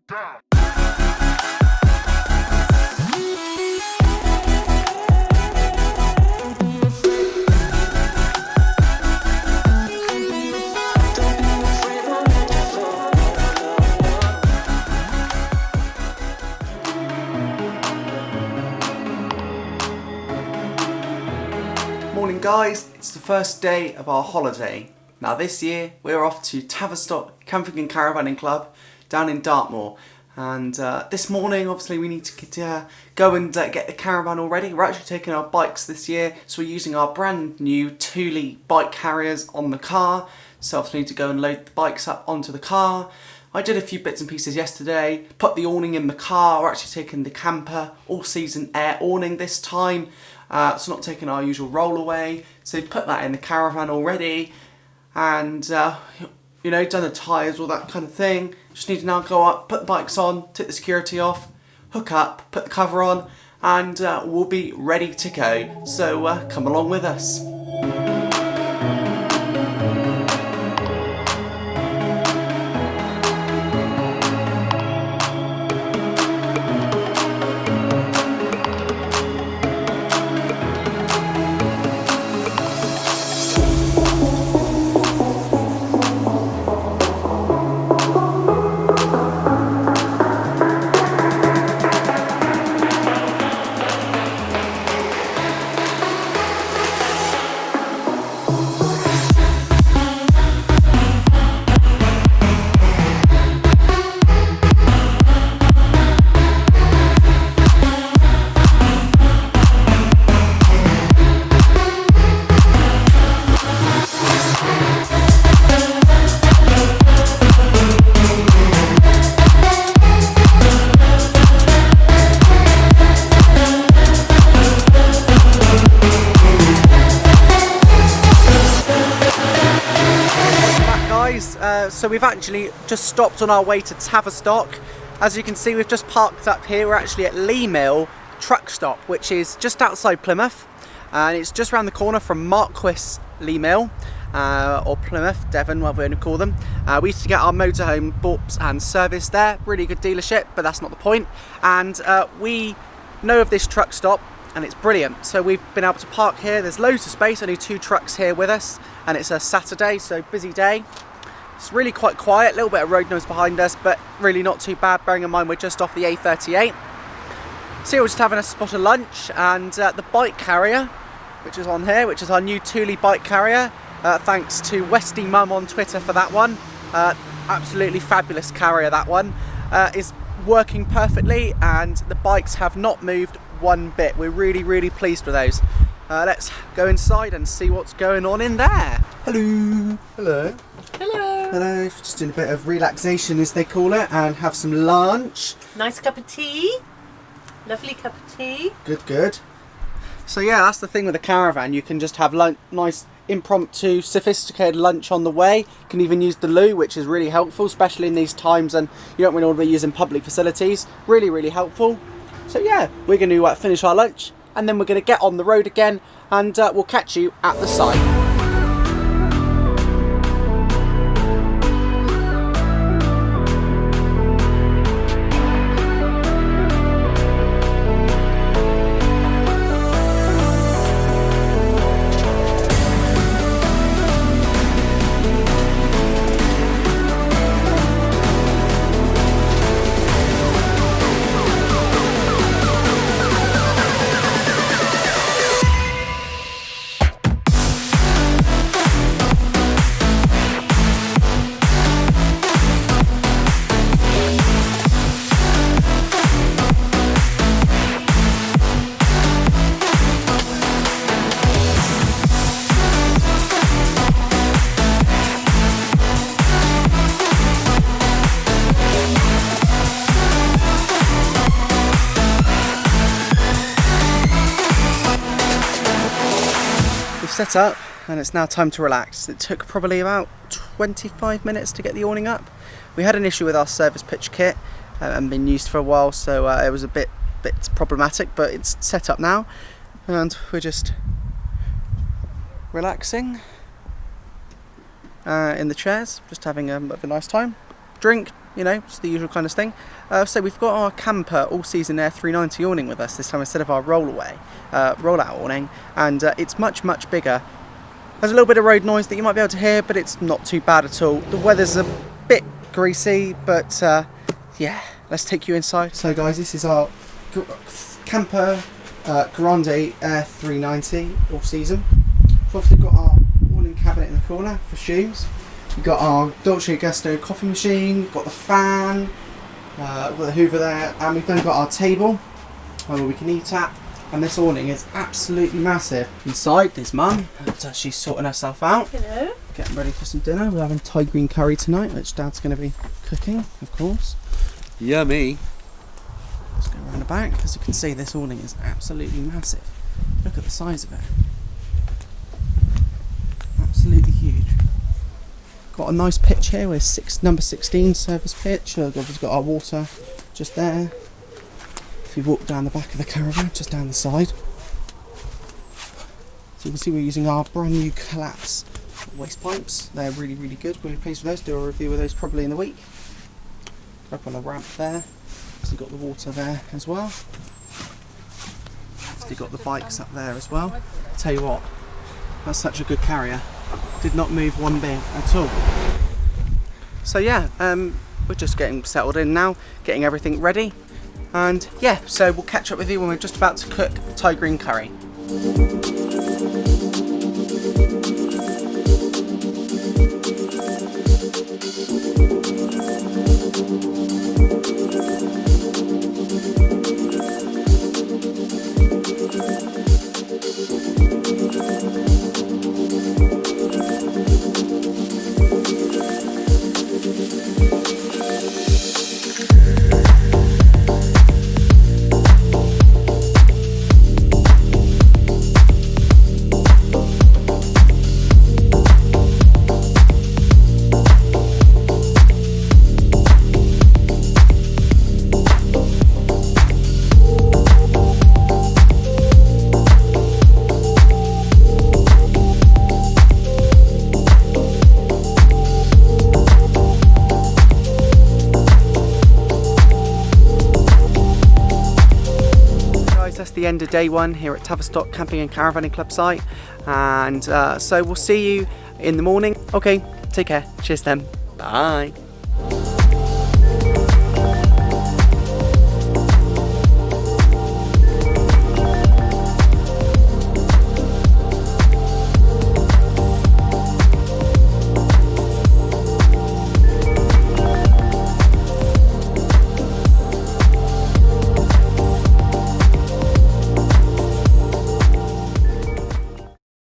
down. Morning guys, it's the first day of our holiday. Now this year we're off to Tavistock Camping and Caravanning Club down in Dartmoor, and this morning obviously we need to go and get the caravan all ready. We're actually taking our bikes this year, so we're using our brand new Thule bike carriers on the car, so obviously we need to go and load the bikes up onto the car. I did a few bits and pieces yesterday, put the awning in the car. We're actually taking the camper all season air awning this time. It's not taking our usual rollaway, so we've put that in the caravan already, and you know, done the tyres, all that kind of thing. Just need to now go up, put the bikes on, take the security off, hook up, put the cover on, and we'll be ready to go. So come along with us. So we've actually just stopped on our way to Tavistock. As you can see, we've just parked up here. We're actually at Lee Mill truck stop, which is just outside Plymouth, and it's just around the corner from Marquis Lee Mill, or Plymouth, Devon, whatever we're going to call them. We used to get our motorhome bought and serviced there. Really good dealership, but that's not the point. And we know of this truck stop, and it's brilliant. So we've been able to park here. There's loads of space, only 2 trucks here with us, and it's a Saturday, so busy day. It's really quite quiet, a little bit of road noise behind us, but really not too bad, bearing in mind we're just off the A38. So we're just having a spot of lunch, and the bike carrier, which is on here, which is our new Thule bike carrier. Thanks to Westy Mum on Twitter for that one. Absolutely fabulous carrier, that one. Is working perfectly, and the bikes have not moved one bit. We're really, really pleased with those. Let's go inside and see what's going on in there. Hello. Hello. Hello. Hello. Just doing a bit of relaxation, as they call it, and have some lunch. Nice cup of tea. Lovely cup of tea. Good, good. So yeah, that's the thing with the caravan. You can just have nice, impromptu, sophisticated lunch on the way. You can even use the loo, which is really helpful, especially in these times, and you don't really want to be using public facilities. Really, really helpful. So yeah, we're going to finish our lunch, and then we're going to get on the road again, and we'll catch you at the site. Set up, and it's now time to relax. It took probably about 25 minutes to get the awning up. We had an issue with our service pitch kit and been used for a while, so it was a bit problematic, but it's set up now, and we're just relaxing in the chairs, just having a nice time. Drink, you know, it's the usual kind of thing. So we've got our camper all season air 390 awning with us this time instead of our rollout awning, and it's much bigger. There's a little bit of road noise that you might be able to hear, but it's not too bad at all. The weather's a bit greasy, but yeah, let's take you inside. So guys, this is our camper Grande Air 390 all season. We've obviously got our awning cabinet in the corner for shoes. We've got our Dolce Gusto coffee machine, we've got the fan, we've got the Hoover there, and we've then got our table where we can eat at. And this awning is absolutely massive. Inside, there's Mum, and she's sorting herself out. Hello. Getting ready for some dinner. We're having Thai green curry tonight, which Dad's going to be cooking, of course. Yummy. Let's go around the back. As you can see, this awning is absolutely massive. Look at the size of it. Absolutely huge. Got a nice pitch here with number 16 service pitch. Obviously got our water just there. If you walk down the back of the caravan, just down the side. So you can see we're using our brand new Collapse waste pipes. They're really good. Really pleased with those. Do a review of those probably in the week. Up on the ramp there. So you've got the water there as well. So you've got the bikes up there as well. I'll tell you what, that's such a good carrier. Did not move one bit at all. So yeah, we're just getting settled in now, getting everything ready. And yeah, so we'll catch up with you when we're just about to cook Thai green curry. That's the end of day one here at Tavistock Camping and Caravanning Club site, and so we'll see you in the morning. Okay, take care. Cheers then. Bye.